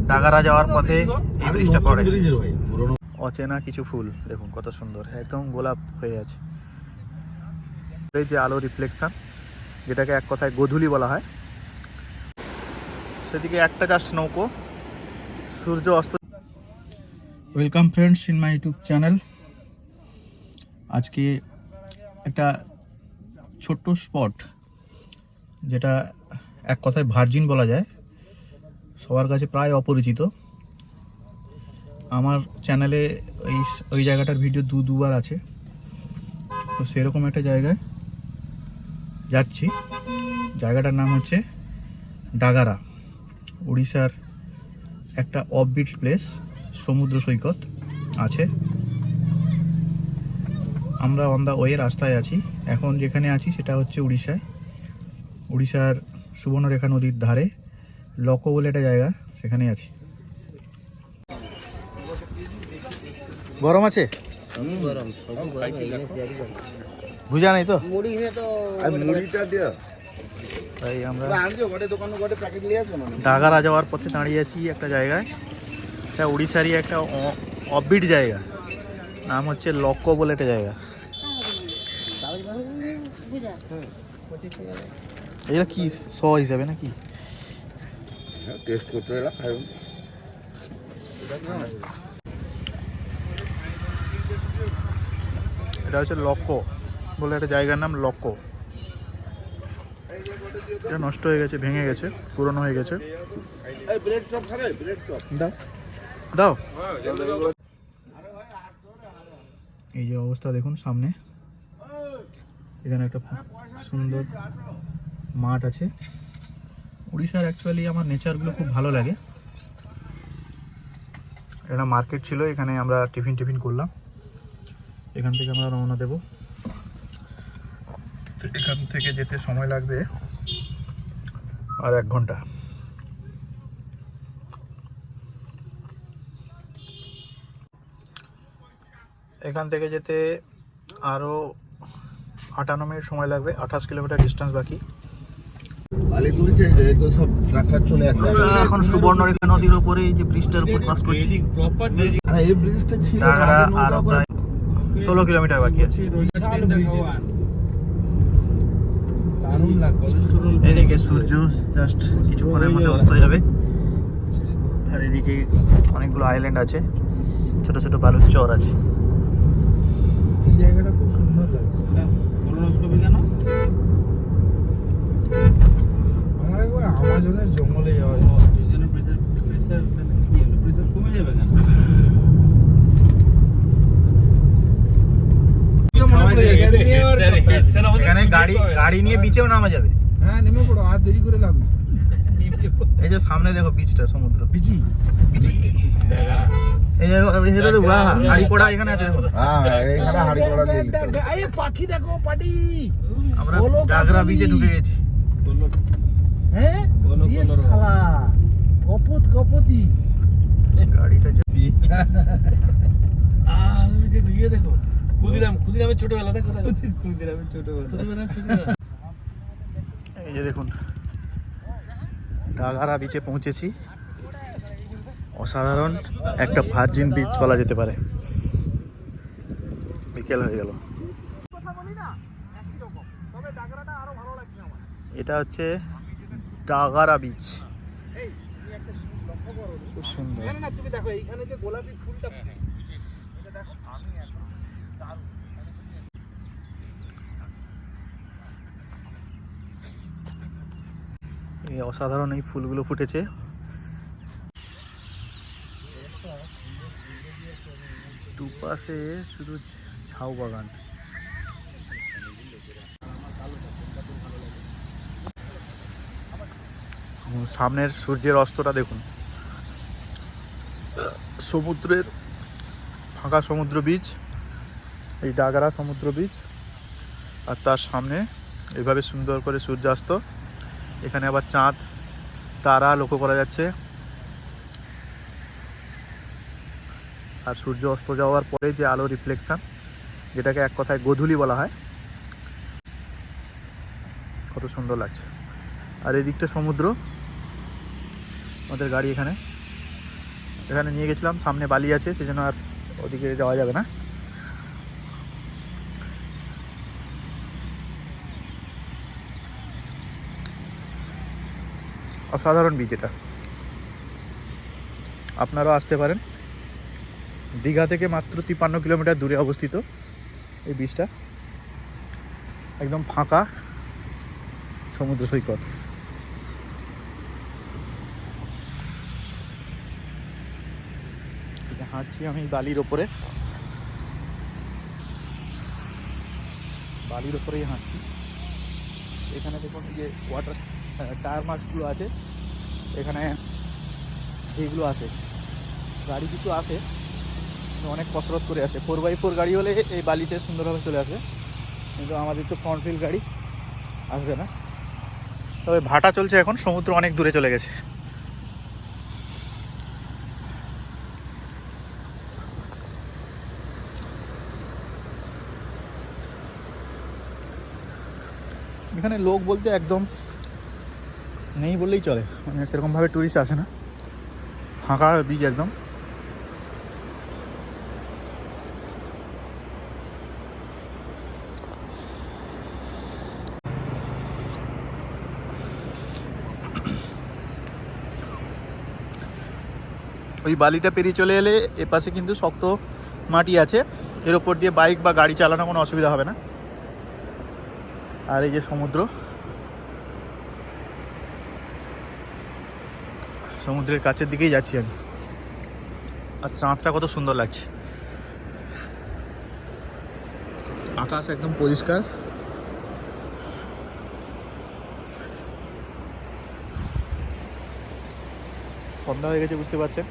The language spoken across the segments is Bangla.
ডাগারা যাওয়ার পথে এই ব্রিজটা পড়ে। অচেনা কিছু ফুল দেখুন কত সুন্দর, একদম গোলাপ হয়ে আছে। এই যে আলো রিফ্লেকশন, যেটাকে এক কথায় গোধূলি বলা হয়, সেদিকে একটা জাস্ট নৌকো, সূর্য অস্ত। Welcome friends in my YouTube channel. আজকে একটা ছোট্ট স্পট, যেটা এক কথায় ভার্জিন বলা যায়, সবার কাছে প্রায় অপরিচিত। আমার চ্যানেলে ওই জায়গাটার ভিডিও দুবার আছে। তো সেরকম একটা জায়গায় যাচ্ছি। জায়গাটার নাম হচ্ছে ডাগারা, উড়িষ্যার একটা অফবিট প্লেস, সমুদ্র সৈকত আছে। আমরা অন দ্য ওয়ে রাস্তায় আছি। এখন যেখানে আছি সেটা হচ্ছে উড়িষ্যার সুবর্ণরেখা নদীর ধারে লকো বলে একটা জায়গা, সেখানে আছি। গরম আছে? বুঝা নাই তো তাই আমরা ডাগারা যাওয়ার পথে দাঁড়িয়ে আছি একটা জায়গায়। এটা উড়িষ্যারই একটা অফবিট জায়গা, নাম হচ্ছে লকো বলে একটা জায়গা। এটা কি শ হিসাবে নাকি টেস্ট করতে এটা হচ্ছে লকো বলে একটা জায়গার নাম লকো। এটা নষ্ট হয়ে গেছে, ভেঙে গেছে, পুরনো হয়ে গেছে। দাও দাও। এই যে অবস্থা দেখুন সামনে, এখানে একটা সুন্দর মাঠ আছে। উড়িষ্যার অ্যাকচুয়ালি আমার নেচারগুলো খুব ভালো লাগে। এটা মার্কেট ছিল, এখানে আমরা টিফিন করলাম। এখান থেকে আমরা রওনা দেব। এখান থেকে যেতে সময় লাগবে আর 1 ঘন্টা। এখান থেকে যেতে আরও 58 মিনিট সময় লাগবে। 28 কিলোমিটার ডিস্টেন্স বাকি। এখন সুবর্ণরেখা নদীর উপরে এই যে ব্রিজটার উপর পাস করছি। ডাগারা আরো প্রায় 16 কিলোমিটার বাকি আছে। এদিকে সূর্য জাস্ট কিছুক্ষণের মধ্যে অস্ত যাবে। আর এদিকে অনেকগুলো আইল্যান্ড আছে, ছোট ছোট বালুর চর আছে। এই জায়গাটা খুব সুন্দর লাগছে। কেন আমার একবার আমাজনের জঙ্গলে যাওয়া যায়, প্রেসার কমে যাবে কেন? এখানে গাড়ি নিয়ে বিচেও নামা যাবে। হ্যাঁ, নেমে পড়ো, আর দেরি করে লাভ নেই। এই যে সামনে দেখো বিচটা, সমুদ্র। বিচি এই যে হাড়ি কোড়া এখানে আছে দেখুন। হ্যাঁ, এখানে হাড়ি কোড়া দিয়ে দিতে। এই পাখি দেখো, পাটি। আমরা ডাগরা বিচে ঢুকে গেছি। হ্যাঁ, এই শালা কপতি গাড়িটা যদি ওই যে দিয়ে দেখো, ক্ষুদিরামের ছোটবেলা দেখো, ক্ষুদিরামের ছোটবেলা। এই যে দেখুন ডাগারা বিচে পৌঁছেছি। অসাধারণ একটা ভার্জিন বিচ বলা যেতে পারে। বিকেল হয়ে গেল। এটা হচ্ছে ডাগারা বিচ, খুব সুন্দর। তুমি দেখো এইখানে যে গোলাপি ফুলটা, এটা দেখো। এই অসাধারণ এই ফুলগুলো ফুটেছে। দুপাশে শুধু ঝাউ বাগান। সামনের সূর্যের অস্তটা দেখুন। সমুদ্রের ফাঁকা সমুদ্র বীচ, এই ডাগারা সমুদ্র বীচ, আর তার সামনে এইভাবে সুন্দর করে সূর্যাস্ত। এখানে আবার চাঁদ তারা লক্ষ্য করা যাচ্ছে। আর সূর্য অস্ত যাওয়ার পরে যে আলো রিফ্লেকশন, যেটাকে এক কথায় গোধূলি বলা হয়, কত সুন্দর লাগছে। আর এই দিকটা সমুদ্র, আমাদের গাড়ি এখানে এখানে নিয়ে গেছিলাম, সামনে বালি আছে সেজন্য আর ওদিকে যাওয়া যাবে না। অসাধারণ বিচ এটা, আপনারাও আসতে পারেন। দীঘা থেকে মাত্র 53 কিলোমিটার দূরে অবস্থিত এই বিচটা, একদম ফাঁকা সমুদ্র সৈকত। হাঁটছি আমি বালির ওপরে, হাঁটছি। এখানে দেখুন যে ওয়াটার টায়ার মার্কসগুলো আছে, এখানে এইগুলো আছে, গাড়ি কিছু আসে, অনেক কসরত করে আসে। 4x4 গাড়ি হলে এই বালিতে সুন্দরভাবে চলে আসে, কিন্তু আমাদের তো ফ্রন্ট হুইল গাড়ি আসবে না। তবে ভাটা চলছে এখন, সমুদ্র অনেক দূরে চলে গেছে। এখানে লোক বলতে একদম নেই বললেই চলে, মানে সেরকমভাবে টুরিস্ট আসে না, ফাঁকা বিচ একদম। ওই বালিটা পেরিয়ে চলে এলে এপাশে কিন্তু শক্ত মাটি আছে, এর ওপর দিয়ে বাইক বা গাড়ি চালানো কোনো অসুবিধা হবে না। আর এই যে সমুদ্র, সমুদ্রের কাছের দিকেই যাচ্ছি আমি, আর চাঁদটা কত সুন্দর লাগছে, আকাশ একদম পরিষ্কার। সন্ধ্যা হয়ে গেছে বুঝতে পারছেন,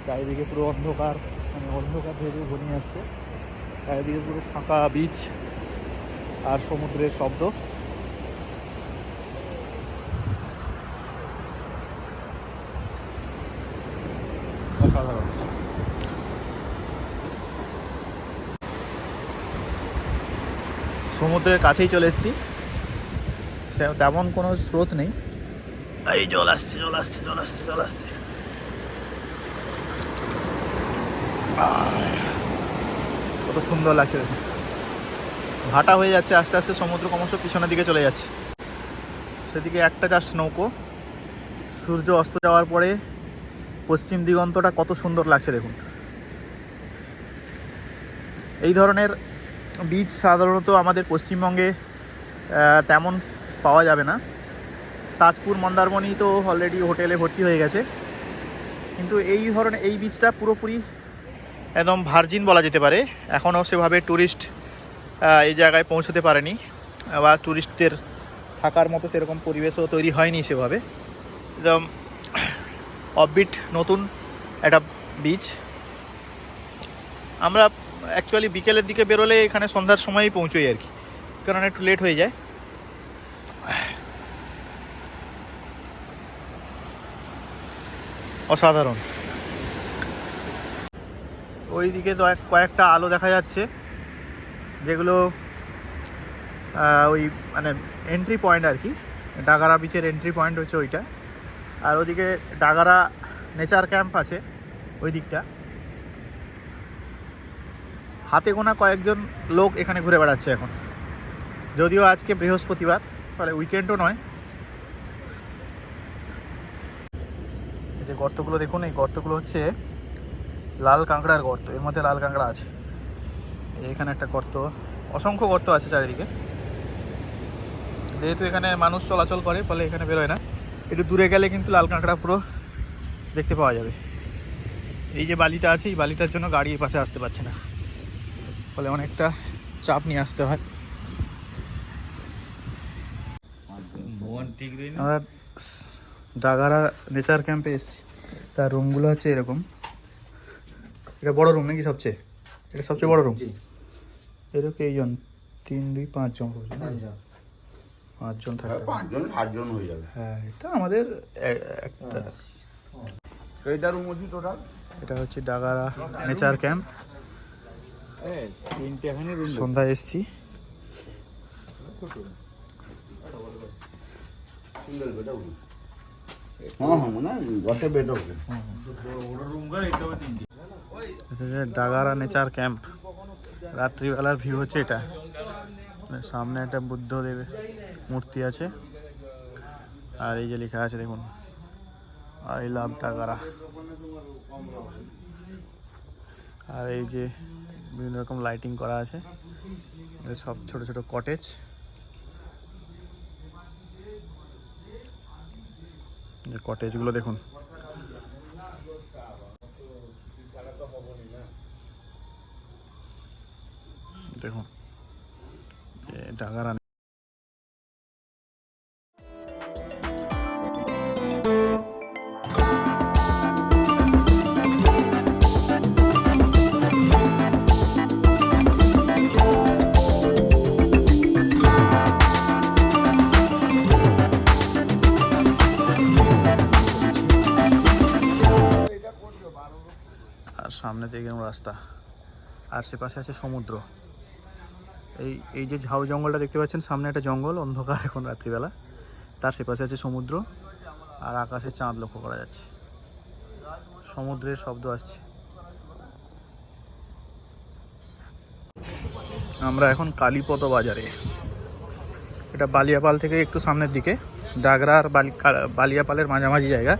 চারিদিকে পুরো অন্ধকার, মানে অন্ধকার ভেবে ঘনিয়ে আসছে, চারিদিকে পুরো ফাঁকা বিচ আর সমুদ্রের শব্দ। অসাধারণ। সমুদ্রের কাছেই চলে এসেছি, তেমন কোনো স্রোত নেই। এই জল আসছে, কত সুন্দর লাগছে। ভাটা হয়ে যাচ্ছে আস্তে আস্তে, সমুদ্র ক্রমশ পিছনের দিকে চলে যাচ্ছে। সেদিকে একটা জাস্ট নৌকো, সূর্য অস্ত যাওয়ার পরে পশ্চিম দিগন্তটা কত সুন্দর লাগছে দেখুন। এই ধরনের বিচ সাধারণত আমাদের পশ্চিমবঙ্গে তেমন পাওয়া যাবে না। তাজপুর, মন্দারমণি তো অলরেডি হোটেলে ভর্তি হয়ে গেছে, কিন্তু এই ধরনের এই বিচটা পুরোপুরি একদম ভার্জিন বলা যেতে পারে। এখনও সেভাবে ট্যুরিস্ট এই জায়গায় পৌঁছতে পারেনি, বা ট্যুরিস্টদের থাকার মতো সেরকম পরিবেশও তৈরি হয়নি সেভাবে। একদম অফবিট নতুন একটা বিচ। আমরা অ্যাকচুয়ালি বিকেলের দিকে বেরোলে এখানে সন্ধ্যার সময়ই পৌঁছোই আর কি, কারণ একটু লেট হয়ে যায়। অসাধারণ। ওই দিকে তো কয়েকটা আলো দেখা যাচ্ছে, যেগুলো ওই মানে এন্ট্রি পয়েন্ট আর কি, ডাগারা বিচের এন্ট্রি পয়েন্ট হচ্ছে ওইটা। আর ওদিকে ডাগারা নেচার ক্যাম্প আছে ওই দিকটা। হাতে গোনা কয়েকজন লোক এখানে ঘুরে বেড়াচ্ছে এখন, যদিও আজকে বৃহস্পতিবার, ফলে উইকেন্ডও নয়। এই যে গর্তগুলো দেখুন, এই গর্তগুলো হচ্ছে লাল কাঁকড়ার গর্ত, এর মধ্যে লাল কাঁকড়া আছে। এখানে একটা গর্ত, অসংখ্য গর্ত আছে চারিদিকে। যেহেতু এখানে মানুষ চলাচল করে ফলে এখানে বেরোয় না, একটু দূরে গেলে কিন্তু লাল কাঁকড়া পুরো দেখতে পাওয়া যাবে। এই যে বালিটা আছে, এই বালিটার জন্য গাড়ি পাশে আসতে পারছে না, ফলে অনেকটা চাপ নিয়ে আসতে হয়। আমরা ডাগারা নেচার ক্যাম্পে এসেছি, তার রুমগুলো হচ্ছে এরকম। এটা বড় রুম নাকি সবচেয়ে? এটা সবচেয়ে বড় রুম। এরকম এইজন 3, 2, 5 জন, 5 জন থাকে। 5 জন 8 জন হয়ে যাবে। হ্যাঁ, এটা আমাদের একটা। এইটা রুম আছে টোটাল। এটা হচ্ছে ডাগারা নেচার ক্যাম্প। তিনটেখানি রুম। সন্ধ্যায় এসেছি। সিঙ্গেল বেড হবে। হ্যাঁ মানে গোটে বেড হবে। ডাগারা নেচার ক্যাম্প, রাত্রিবেলার ভিউ হচ্ছে এটা। সামনে একটা বুদ্ধদেবের মূর্তি আছে, আর এই যে লেখা আছে দেখুন, আই লাভ ডাগারা। আর এই যে বিভিন্ন রকম লাইটিং করা আছে, সব ছোট ছোট কটেজ। কটেজগুলো দেখুন, দেখুন ডাগারা। আর সামনে থেকে রাস্তা, আর সে পাশে আছে সমুদ্র। এই যে ঝাউ জঙ্গলটা দেখতে পাচ্ছেন, সামনে একটা জঙ্গল, অন্ধকার এখন রাত্রিবেলা, তার সে পাশে আছে সমুদ্র, আর আকাশে চাঁদ লক্ষ্য করা যাচ্ছে, সমুদ্রের শব্দ আসছে। আমরা এখন কালীপদ বাজারে, এটা বালিয়াপাল থেকে একটু সামনের দিকে, ডাগরা আর বালিয়াপালের মাঝামাঝি জায়গা।